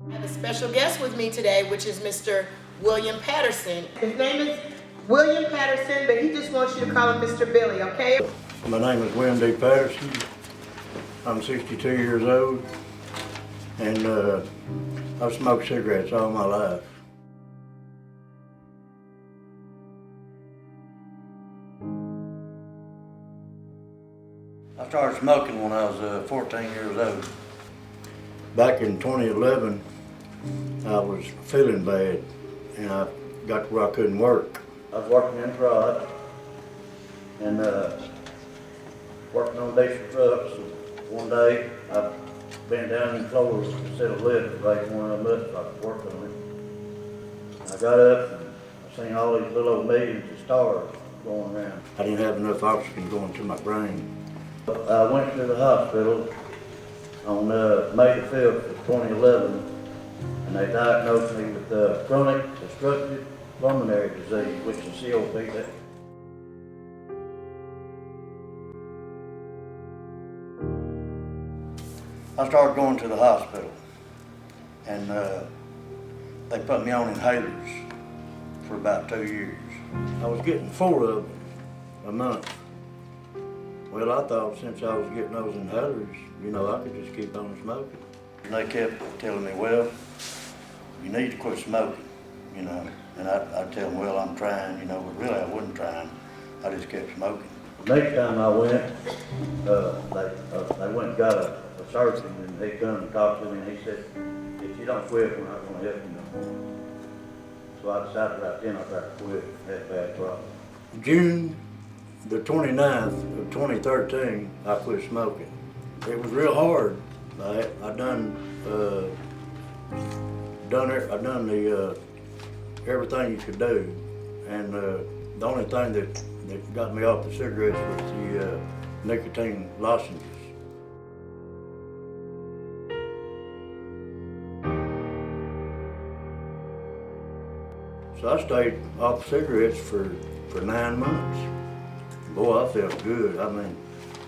I have a special guest with me today, which is Mr. William Patterson. His name is William Patterson, but he just wants you to call him Mr. Billy, okay? My name is William D. Patterson. I'm 62 years old, and I've smoked cigarettes all my life. I started smoking when I was 14 years old. Back in 2011, I was feeling bad, and I got to where I couldn't work. I was working in prod, and working on diesel trucks. One day, I bent down in floors instead of lifting, raised one of them up so I could work on it. I got up and I seen all these little old millions of stars going around. I didn't have enough oxygen going to my brain. I went to the hospital on May the 5th of 2011, and they diagnosed me with chronic obstructive pulmonary disease, which is COPD. I started going to the hospital, and they put me on inhalers for about 2 years. I was getting 4 of them a month. Well, I thought since I was getting those inhalers, you know, I could just keep on smoking. And they kept telling me, well, you need to quit smoking, you know. And I'd tell them, well, I'm trying, you know, but really I wasn't trying. I just kept smoking. The next time I went, they went and got a surgeon, and he come and talked to me, and he said, if you don't quit, we're not going to help you no more. So I decided right then I'd better quit. I had a bad problem. June the 29th of 2013, I quit smoking. It was real hard. I done the everything you could do, and the only thing that got me off the cigarettes was the nicotine lozenges. So I stayed off cigarettes for 9 months. Boy, I felt good. I mean,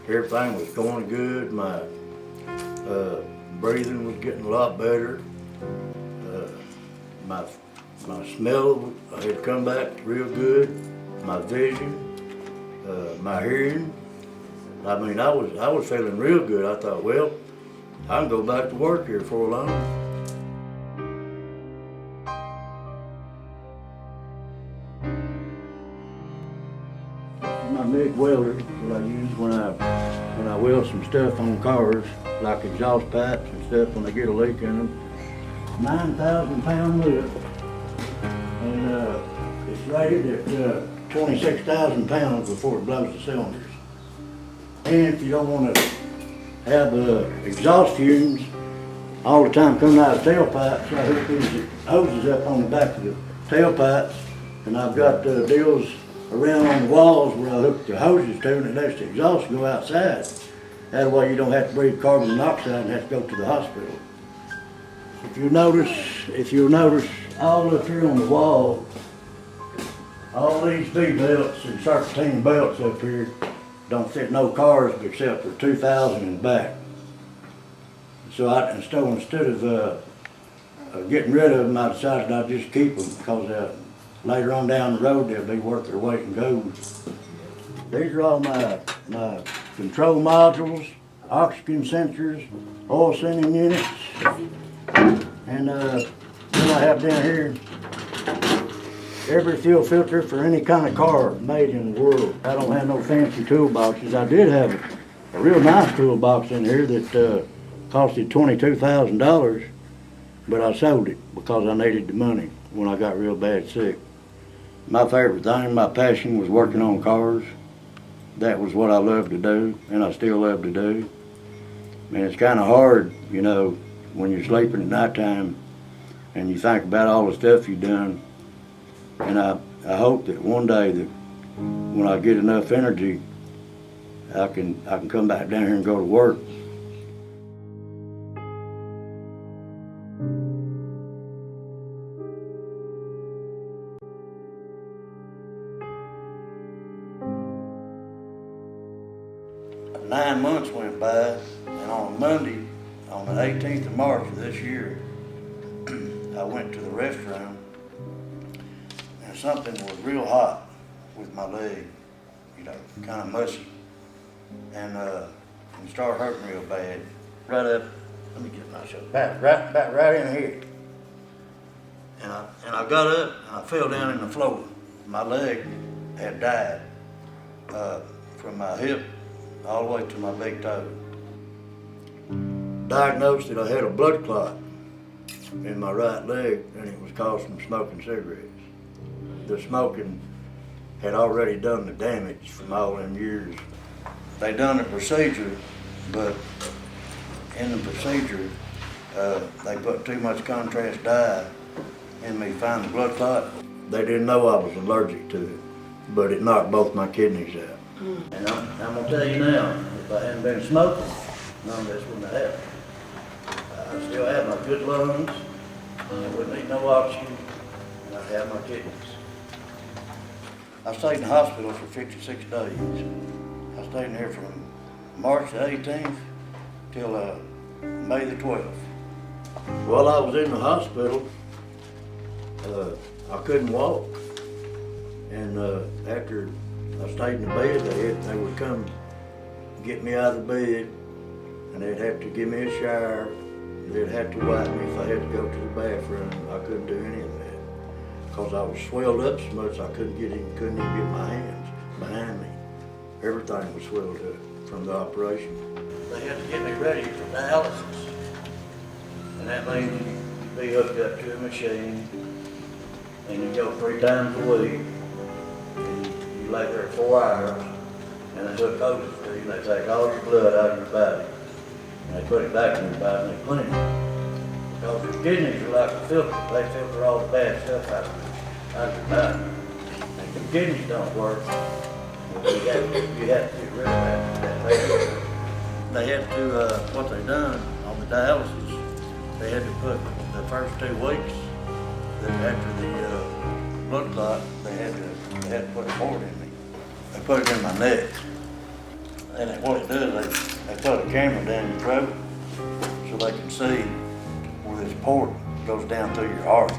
everything was going good. My breathing was getting a lot better. My smell had come back real good. My vision, my hearing. I mean, I was feeling real good. I thought, well, I can go back to work here for long. My MIG welder that I use when I weld some stuff on cars, like exhaust pipes and stuff when they get a leak in them. 9,000 pound lift, and it's rated at 26,000 pounds before it blows the cylinders. And if you don't want to have exhaust fumes all the time coming out of tailpipes, I hook these hoses up on the back of the tailpipes, and I've got deals around on the walls where I hook the hoses to, and it lets the exhaust go outside. That way you don't have to breathe carbon monoxide and have to go to the hospital. If you'll notice all up here on the wall, all these V-belts and serpentine belts up here don't fit no cars except for 2,000 in the back. So instead of getting rid of them, I decided I'd just keep them because later on down the road they'll be worth their weight in gold. These are all my control modules, oxygen sensors, oil sending units, and then I have down here every fuel filter for any kind of car made in the world. I don't have no fancy toolboxes. I did have a real nice toolbox in here that costed $22,000, but I sold it because I needed the money when I got real bad sick. My favorite thing, my passion was working on cars. That was what I loved to do, and I still love to do. And it's kind of hard, you know, when you're sleeping at nighttime and you think about all the stuff you've done. And I hope that one day that when I get enough energy, I can come back down here and go to work. Nine months went by, and on Monday, on the 18th of March of this year, I went to the restroom and something was real hot with my leg, you know, kind of mushy. And it started hurting real bad. Right up, let me get my shoulder, about right in here. And I got up and I fell down in the floor. My leg had died from my hip all the way to my big toe. Diagnosed that I had a blood clot in my right leg, and it was caused from smoking cigarettes. The smoking had already done the damage from all them years. They done the procedure, but in the procedure, they put too much contrast dye in me to find the blood clot. They didn't know I was allergic to it, but it knocked both my kidneys out. And I'm gonna tell you now, if I hadn't been smoking, none of this wouldn't have happened. I still have my good lungs, I wouldn't need no oxygen, and I'd have my kidneys. I stayed in the hospital for 56 days. I stayed in there from March the 18th till May the 12th. While I was in the hospital, I couldn't walk. And after I stayed in the bed, they would come get me out of the bed, and they'd have to give me a shower. They'd have to wipe me if I had to go to the bathroom. I couldn't do any of that because I was swelled up so much I couldn't even get my hands behind me. Everything was swelled up from the operation. They had to get me ready for dialysis, and that means you'd be hooked up to a machine, and you go 3 times a week, and you lay there 4 hours, and they hook hoses to you, and they take all your blood out of your body, and they put it back in your body, and they clean it. Because your kidneys are like a filter. They filter all the bad stuff out of your body. And if your kidneys don't work, you have to get rid of that bad. They had to, what they done on the dialysis, they had to put the first 2 weeks, after the blood clot, they had to put a port in me. They put it in my neck. And what it does, they put a camera down your throat so they can see where this port goes down through your heart,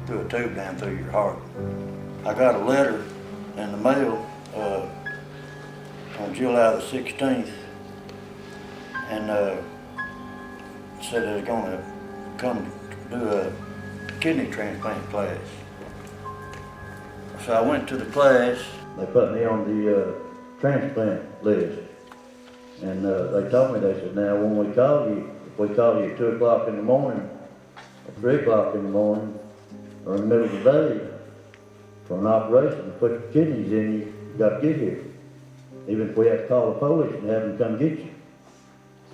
through a tube down through your heart. I got a letter in the mail on July the 16th, and said they was gonna come do a kidney transplant class. So I went to the class. They put me on the transplant list. And they told me, they said, now when we call you, if we call you at 2 o'clock in the morning, or 3 o'clock in the morning, or in the middle of the day, for an operation to put your kidneys in you, you got to get here. Even if we have to call the police and have them come get you.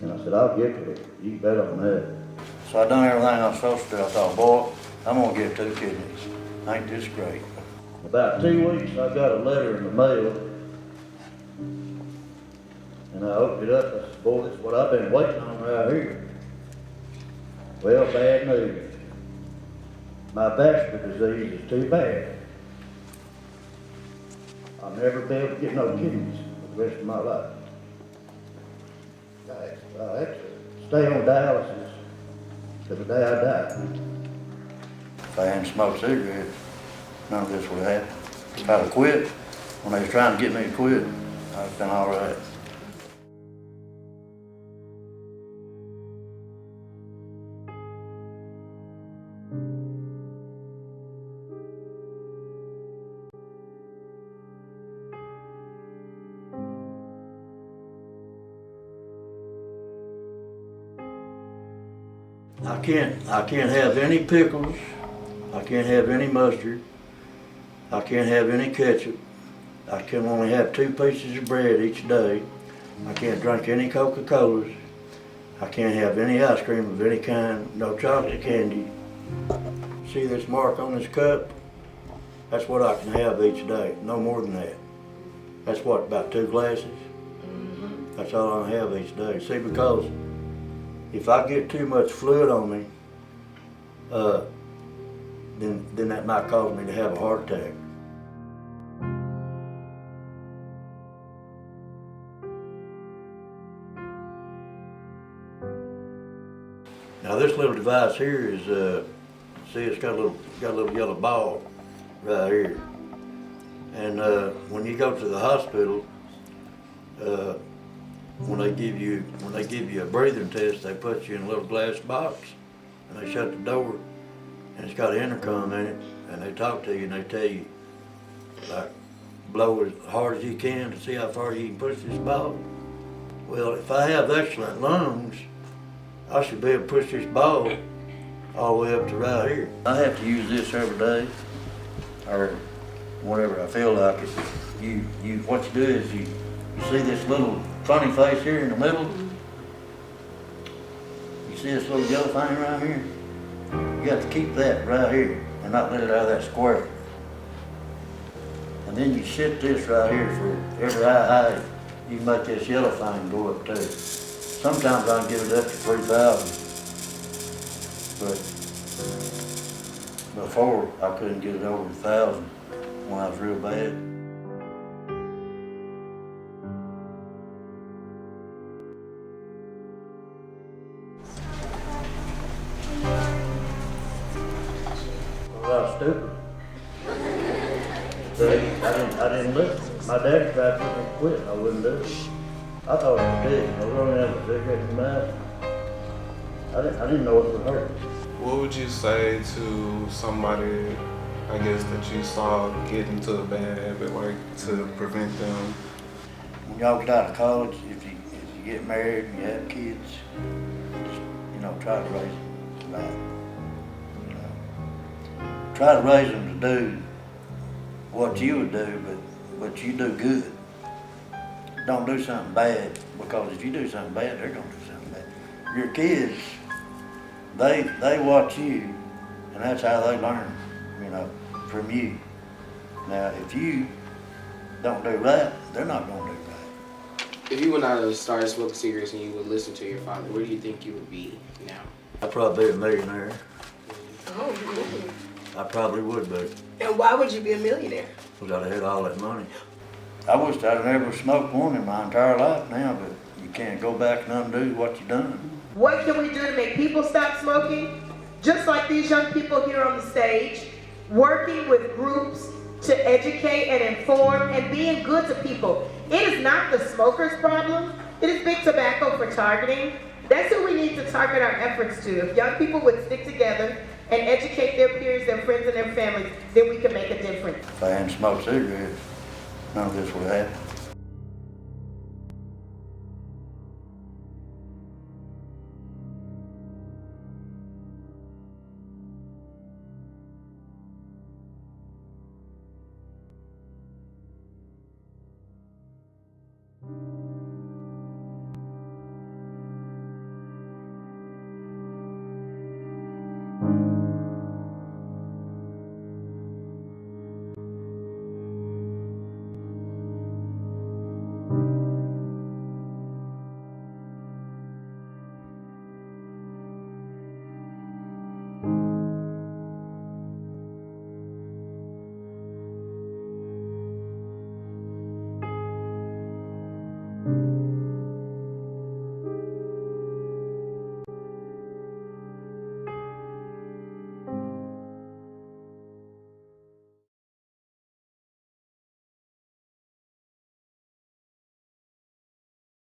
And I said, I'll get to it. You can bet on that. So I done everything I was supposed to do. I thought, boy, I'm gonna get 2 kidneys. Ain't this great? About 2 weeks, I got a letter in the mail. And I opened it up, I said, boy, this is what I've been waiting on right here. Well, bad news. My vascular disease is too bad. I'll never be able to get no kidneys for the rest of my life. I have to stay on dialysis till the day I die. If I hadn't smoked cigarettes, none of this would have happened. If I'd have quit, when they was trying to get me to quit, I'd have been all right. I can't have any pickles, I can't have any mustard, I can't have any ketchup, I can only have 2 pieces of bread each day, I can't drink any Coca-Colas, I can't have any ice cream of any kind, no chocolate candy. See this mark on this cup? That's what I can have each day, no more than that. That's what, about 2 glasses? That's all I have each day. See, because if I get too much fluid on me, then that might cause me to have a heart attack. Now this little device here is See, it's got a little yellow ball right here. And when you go to the hospital, when they give you a breathing test, they put you in a little glass box, and they shut the door, and it's got an intercom in it, and they talk to you and they tell you, like, blow as hard as you can to see how far you can push this ball. Well, if I have excellent lungs, I should be able to push this ball all the way up to right here. I have to use this every day, or whenever I feel like it. What you do is you see this little funny face here in the middle. You see this little yellow thing right here? You got to keep that right here and not let it out of that square. And then you sit this right here for every eye. You can make this yellow thing go up too. Sometimes I can get it up to 3,000. But before, I couldn't get it over 1,000 when I was real bad. I was stupid. See, I didn't listen. My dad tried to get me to quit, and I wouldn't do it. I thought it was big. I was running out of a cigarette in my mouth. I didn't know it would hurt. What would you say to somebody, I guess, that you saw get into a bad habit, like to prevent them? When y'all get out of college, if you get married and you have kids, just, try to raise them right. Try to raise them to do what you would do, but you do good. Don't do something bad, because if you do something bad, they're gonna do something bad. Your kids, they watch you, and that's how they learn, from you. Now, if you don't do right, they're not gonna do right. If you would not have started smoking cigarettes and you would listen to your father, where do you think you would be now? I'd probably be a millionaire. Oh, really? I probably would be. And why would you be a millionaire? Because I'd had all that money. I wished I'd never smoked one in my entire life now, but you can't go back and undo what you done. What can we do to make people stop smoking? Just like these young people here on the stage, working with groups to educate and inform and being good to people. It is not the smoker's problem. It is big tobacco for targeting. That's who we need to target our efforts to. If young people would stick together and educate their peers, their friends, and their families, then we can make a difference. If I hadn't smoked cigarettes, none of this would have happened.